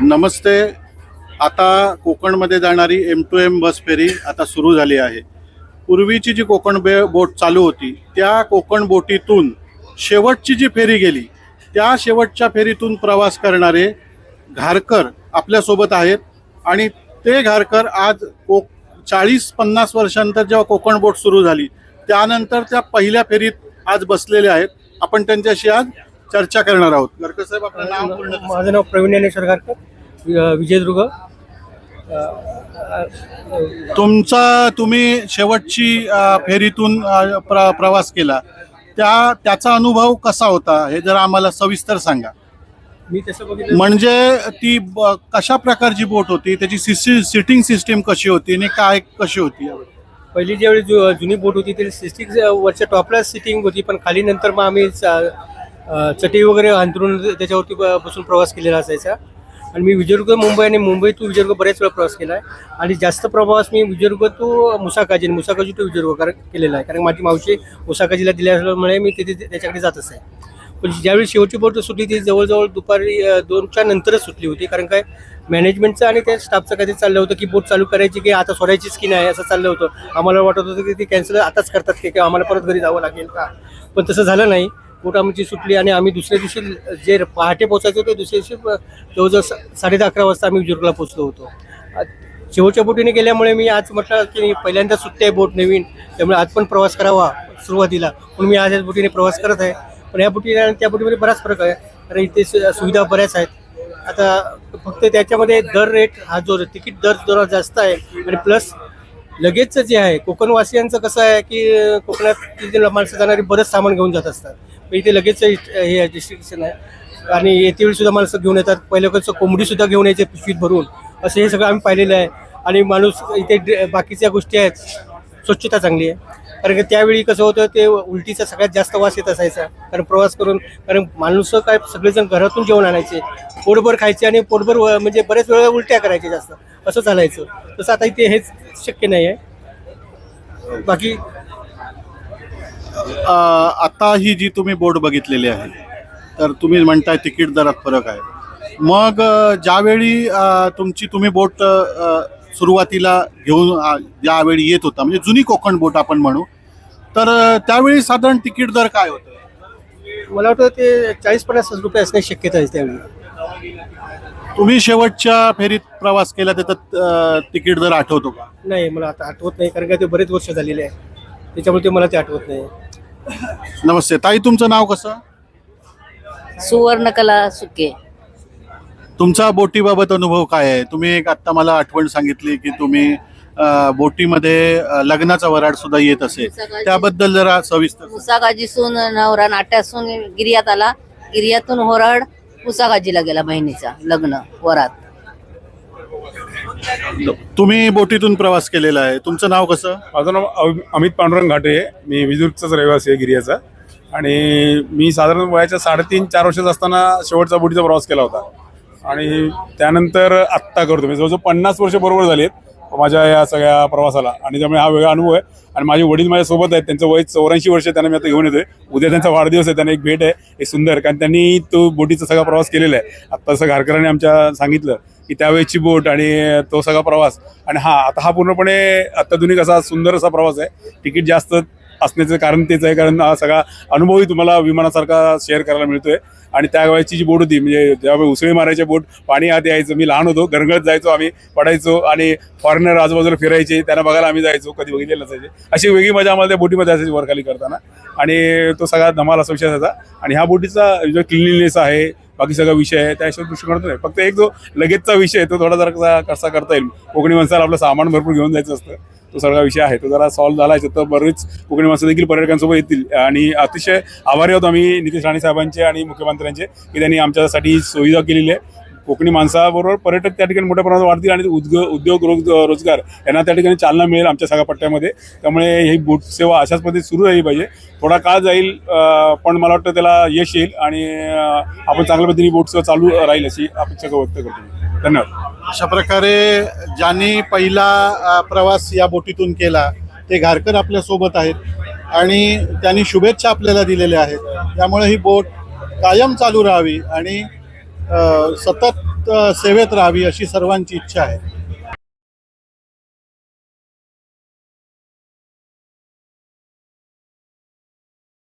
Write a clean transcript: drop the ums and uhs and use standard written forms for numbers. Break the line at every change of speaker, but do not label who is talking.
नमस्ते. आता कोकणमध्ये जाणारी M2M बस फेरी आता सुरू झाली आहे. पूर्वीची जी कोकण बोट चालू होती त्या कोकण बोटीतून शेवटची जी फेरी गेली त्या शेवटच्या फेरीतून प्रवास करणारे घारकर आपल्यासोबत आहेत आणि ते घारकर आज 40-50 वर्षांनंतर जेव्हा कोकण बोट सुरू झाली त्यानंतर त्या पहिल्या फेरीत आज बसलेले आहेत. आपण त्यांच्याशी आज चर्चा करणार आहोत. घारकर साहेब, आपलं नाव पूर्ण?
माझं नाव प्रवीण ज्ञानेश्वर घारकर, विजयदुर्ग.
तुम्ही शेवटची फेरीतून प्रवास केला त्याचा अनुभव कसा होता हे जरा आम्हाला सविस्तर सांगा.
मी तसं बघितलं
म्हणजे ती कशा प्रकारची बोट होती, त्याची सिटिंग सिस्टीम कशी होती आणि काय कशी होती?
पहिली ज्यावेळी जुनी बोट होती ती सिस्टिक वरच्या टॉपला सिटिंग होती, पण खाली नंतर मग आम्ही चटई वगैरे अंतरून त्याच्यावरती बसून प्रवास केलेला असायचा. आणि मी विजयदुर्ग मुंबई आणि मुंबई टू विजयदुर्ग बऱ्याच वेळा प्रवास केला आहे आणि जास्त प्रवास मी विजयदुर्ग टू मुसाकाजी टू विजयदुर्ग केलेला आहे, कारण माझी मावशी मुसाकाजीला दिल्यामुळे मी तिथे त्याच्याकडे जात असे. पण ज्यावेळी शेवटची बोट सुटली ती जवळजवळ दुपारी 2च्या नंतरच सुटली होती, कारण काय मॅनेजमेंटचं आणि त्या स्टाफचं काहीतरी चाललं होतं की बोट चालू करायची की आता सोडायचीच की नाही असं चाललं होतं. आम्हाला वाटत होतं की ती कॅन्सल आताच करतात की किंवा आम्हाला परत घरी जावं लागेल का, पण तसं झालं नाही. बोट आमची सुटली आणि आम्ही दुसऱ्या दिवशी जे पहाटे पोहोचायचं होते दुसऱ्या दिवशी जवळजवळ 10:30-11 वाजता आम्ही विजयदुर्गला पोहोचलो होतो. शेवटच्या बोटीने गेल्यामुळे मी आज म्हटलं की पहिल्यांदा सुट्टी आहे बोट नवीन, त्यामुळे आज पण प्रवास करावा सुरुवातीला, म्हणून मी आज याच बोटीने प्रवास करत आहे. पण या बोटीने आणि त्या बोटीमध्ये बराच फरक आहे, कारण इथे सुविधा बऱ्याच आहेत. आता फक्त त्याच्यामध्ये दर रेट हा जो तिकीट दर जरा जास्त आहे आणि प्लस लगेचचं जे आहे कोकणवासियांचं कसं आहे की कोकणात तिथे माणसं जाणारी बरंच सामान घेऊन जात असतात. पण इथे लगेच हे डिस्ट्रिक्शन आहे आणि येते वेळी सुद्धा माणसं घेऊन येतात. पहिलं कसं कोंबडीसुद्धा घेऊन यायचे पिशवीत भरून, असं हे सगळं आम्ही पाहिलेलं आहे. आणि माणूस इथे बाकीच्या गोष्टी आहेत, स्वच्छता चांगली आहे. कारण की त्यावेळी कसं होतं ते उलटीचा सगळ्यात जास्त वास येत असायचा, कारण प्रवास करून, कारण माणूस काय सगळेजण घरातून जेवण आणायचे, पोटभर खायचे आणि पोटभर म्हणजे बऱ्याच वेळा उलट्या करायचे जास्त, असं चालायचं. तसं आता इथे हेच शक्य नाही आहे. बाकी
आता ही जी तुम्ही बोट बघितलेली आहे तर तुम्ही म्हणताय तिकीट दरात फरक आहे. मग ज्यावेळी तुम्ही बोट सुरुवातीला घेऊन ज्यावेळी येत होता, म्हणजे जुनी कोकण बोट आपण म्हणू, तर त्यावेळी साधारण तिकीट दर काय होतं?
मला वाटतं ते 40-50 रुपये असण्याची शक्यता आहे त्यावेळी.
तुम्ही शेवटच्या फेरीत प्रवास केला त्याचा तिकीट दर आठवतो का?
नाही, मला आता आठवत नाही, कारण का ते बरेच वर्ष झालेले आहे, त्याच्यामुळे ते मला ते आठवत नाही.
नमस्ते ताई, तुमचं नाव कसं?
सुवर्णकला सुके.
तुमचा बोटीबाबत अनुभव काय आहे? तुम्ही एक आत्ता मला आठवण सांगितली की तुम्ही बोटीमध्ये लग्नाचा वराड सुद्धा येत असेल, त्याबद्दल जरा सविस्तर.
मुसाकाजीसून नवरा नाट्यासून गिर्यात आला, गिर्यातून होराड मुसाकाजीला गेला, बहिणीचा लग्न वरात.
तुम्ही बोटीतून प्रवास केलेला आहे, तुमचं नाव कसं?
माझं नाव अमित पांडुरंग घाटे आहे. मी विदुर्गचाच रहिवासी आहे, गिरियाचा. आणि मी साधारण वयाच्या 3.5-4 वर्षाचा असताना शेवटचा बोटीचा प्रवास केला होता आणि त्यानंतर आत्ता करतो. मी जवळजवळ 50 वर्ष बरोबर झाली आहेत माझ्या या सगळ्या प्रवासाला, आणि त्यामुळे हा वेगळा अनुभव आहे. आणि माझे वडील माझ्यासोबत आहेत, त्यांचं वय 84 वर्ष, त्यांना मी आता घेऊन येतोय. उद्या त्यांचा वाढदिवस आहे, त्यांना एक भेट आहे, एक सुंदर, कारण त्यांनी तो बोटीचा सगळा प्रवास केलेला आहे. आत्ता असं घारकरांनी आमच्या सांगितलं की त्यावेळेची बोट आणि तो सगळा प्रवास, आणि आता हा पूर्णपणे अत्याधुनिक असा सुंदर असा प्रवास आहे. तिकीट जास्त असण्याचं कारण तेच आहे, कारण हा सगळा अनुभवही तुम्हाला विमानासारखा शेअर करायला मिळतोय. आणि त्या वेळेची जी बोट होती, म्हणजे ज्यावेळी उसळी मारायच्या बोट, पाणी आत यायचं, मी लहान होतो, गरगळत जायचो, आम्ही पडायचो आणि फॉरेनर आजूबाजूला फिरायचे, त्यांना बघायला आम्ही जायचो, कधी बघितलेलं नसायचे. अशी वेगळी मजा आम्हाला त्या बोटीमध्ये असायची वरखाली करताना, आणि तो सगळा धमाल असा विषय असायचा. आणि ह्या बोटीचा जो क्लिनलीनेस आहे, बाकी सगळा विषय आहे, त्या हिशोब दृष्टिकोनातून नाही. फक्त एक जो लगेचचा विषय तो थोडा जरा कसा करता येईल, कोकणी माणसाला आपलं सामान भरपूर घेऊन जायचं असतं, तो सगळा विषय आहे, तो जरा सॉल्व्ह झाला आहे. तर बरेच कोकणी माणसं देखील पर्यटकांसोबत येतील. आणि अतिशय आभारी आहोत आम्ही नितीश राणे साहेबांचे आणि मुख्यमंत्र्यांचे, की त्यांनी आमच्यासाठी सुविधा केलेली आहे. कोकणी माणसाबरोबर पर्यटक त्या ठिकाणी मोठ्या प्रमाणात वाढतील आणि उद्योग रोजगार यांना त्या ठिकाणी चालना मिळेल आमच्या सगळ्या पट्ट्यामध्ये. त्यामुळे ही बोट सेवा अशाच पद्धतीने सुरू राहिली पाहिजे. थोडा काळ जाईल, पण मला वाटतं त्याला यश येईल आणि आपण चांगल्या पद्धतीने बोट सेवा चालू राहील अशी अपेक्षा व्यक्त करतो. धन्यवाद.
अशा प्रकारे ज्यांनी पहिला प्रवास या बोटीतून केला ते घारकर आपल्यासोबत आहेत आणि त्यांनी शुभेच्छा आपल्याला दिलेल्या आहेत. त्यामुळे ही बोट कायम चालू राहावी आणि सतत सेवेत राहावी अशी सर्वांची इच्छा आहे.